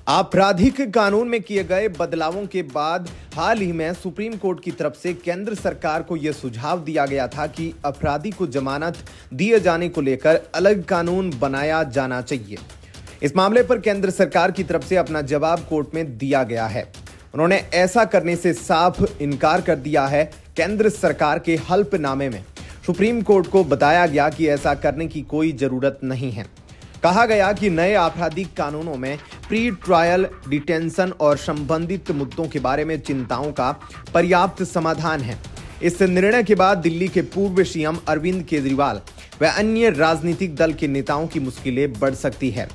आपराधिक कानून में किए गए बदलावों के बाद हाल ही में सुप्रीम कोर्ट की तरफ से केंद्र सरकार को यह सुझाव दिया गया था कि अपराधी को जमानत दिए जाने को लेकर अलग कानून बनाया जाना चाहिए। इस मामले पर केंद्र सरकार की तरफ से अपना जवाब कोर्ट में दिया गया है। उन्होंने ऐसा करने से साफ इनकार कर दिया है। केंद्र सरकार के हल्फनामे में सुप्रीम कोर्ट को बताया गया कि ऐसा करने की कोई जरूरत नहीं है। कहा गया कि नए आपराधिक कानूनों में प्री ट्रायल डिटेंशन और संबंधित मुद्दों के बारे में चिंताओं का पर्याप्त समाधान है। इस निर्णय के बाद दिल्ली के पूर्व सीएम अरविंद केजरीवाल व अन्य राजनीतिक दल के नेताओं की मुश्किलें बढ़ सकती है।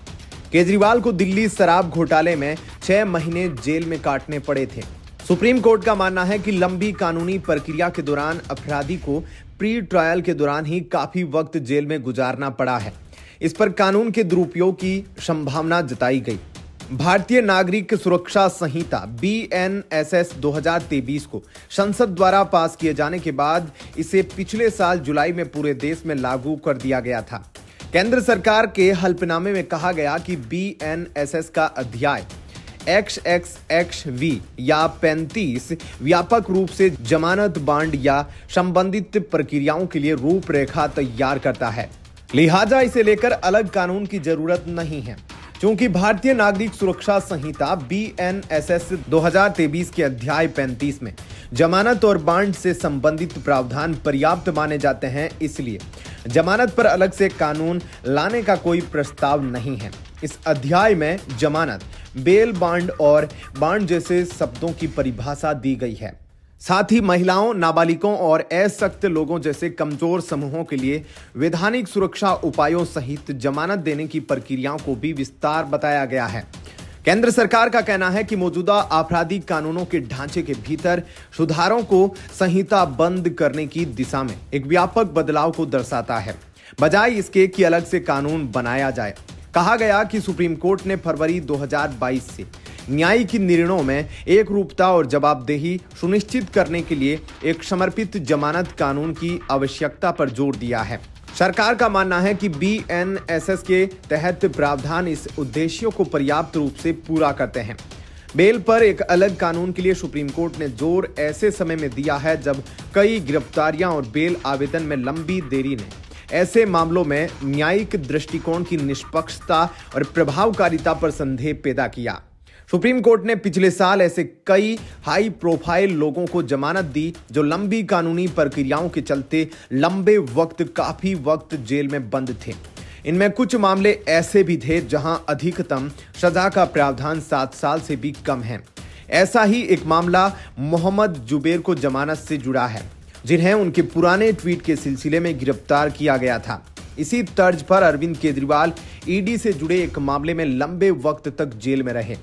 केजरीवाल को दिल्ली शराब घोटाले में 6 महीने जेल में काटने पड़े थे। सुप्रीम कोर्ट का मानना है कि लंबी कानूनी प्रक्रिया के दौरान अपराधी को प्री ट्रायल के दौरान ही काफी वक्त जेल में गुजारना पड़ा है। इस पर कानून के दुरुपयोग की संभावना जताई गई। भारतीय नागरिक सुरक्षा संहिता BNSS 2023 को संसद द्वारा पास किए जाने के बाद इसे पिछले साल जुलाई में पूरे देश में लागू कर दिया गया था। केंद्र सरकार के हल्फनामे में कहा गया कि BNSS का अध्याय XXXV या 35 व्यापक रूप से जमानत बांड या संबंधित प्रक्रियाओं के लिए रूपरेखा तैयार करता है। लिहाजा इसे लेकर अलग कानून की जरूरत नहीं है। क्योंकि भारतीय नागरिक सुरक्षा संहिता BNSS 2023 के अध्याय 35 में जमानत और बांड से संबंधित प्रावधान पर्याप्त माने जाते हैं, इसलिए जमानत पर अलग से कानून लाने का कोई प्रस्ताव नहीं है। इस अध्याय में जमानत, बेल बांड और बांड जैसे शब्दों की परिभाषा दी गई है। साथ ही महिलाओं, नाबालिगों और अशक्त लोगों जैसे कमजोर समूहों के लिए वैधानिक सुरक्षा उपायों सहित जमानत देने की प्रक्रियाओं को भी विस्तार बताया गया है। केंद्र सरकार का कहना है कि मौजूदा आपराधिक कानूनों के ढांचे के भीतर सुधारों को संहिता बंद करने की दिशा में एक व्यापक बदलाव को दर्शाता है, बजाय इसके कि अलग से कानून बनाया जाए। कहा गया कि सुप्रीम कोर्ट ने फरवरी 2022 से न्यायिक निर्णयों में एक रूपता और जवाबदेही सुनिश्चित करने के लिए एक समर्पित जमानत कानून की आवश्यकता पर जोर दिया है। सरकार का मानना है कि BNSS के तहत प्रावधान इस उद्देश्यों को पर्याप्त रूप से पूरा करते हैं। बेल पर एक अलग कानून के लिए सुप्रीम कोर्ट ने जोर ऐसे समय में दिया है जब कई गिरफ्तारियां और बेल आवेदन में लंबी देरी ने ऐसे मामलों में न्यायिक दृष्टिकोण की निष्पक्षता और प्रभावकारिता पर संदेह पैदा किया। सुप्रीम कोर्ट ने पिछले साल ऐसे कई हाई प्रोफाइल लोगों को जमानत दी जो लंबी कानूनी प्रक्रियाओं के चलते लंबे वक्त काफी वक्त जेल में बंद थे। इनमें कुछ मामले ऐसे भी थे जहां अधिकतम सजा का प्रावधान 7 साल से भी कम है। ऐसा ही एक मामला मोहम्मद जुबैर को जमानत से जुड़ा है, जिन्हें उनके पुराने ट्वीट के सिलसिले में गिरफ्तार किया गया था। इसी तर्ज पर अरविंद केजरीवाल ED से जुड़े एक मामले में लंबे वक्त तक जेल में रहे।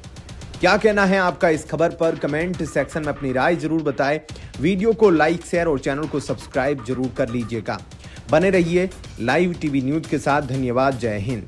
क्या कहना है आपका इस खबर पर? कमेंट सेक्शन में अपनी राय जरूर बताएं। वीडियो को लाइक, शेयर और चैनल को सब्सक्राइब जरूर कर लीजिएगा। बने रहिए लाइव टीवी न्यूज के साथ। धन्यवाद। जय हिंद।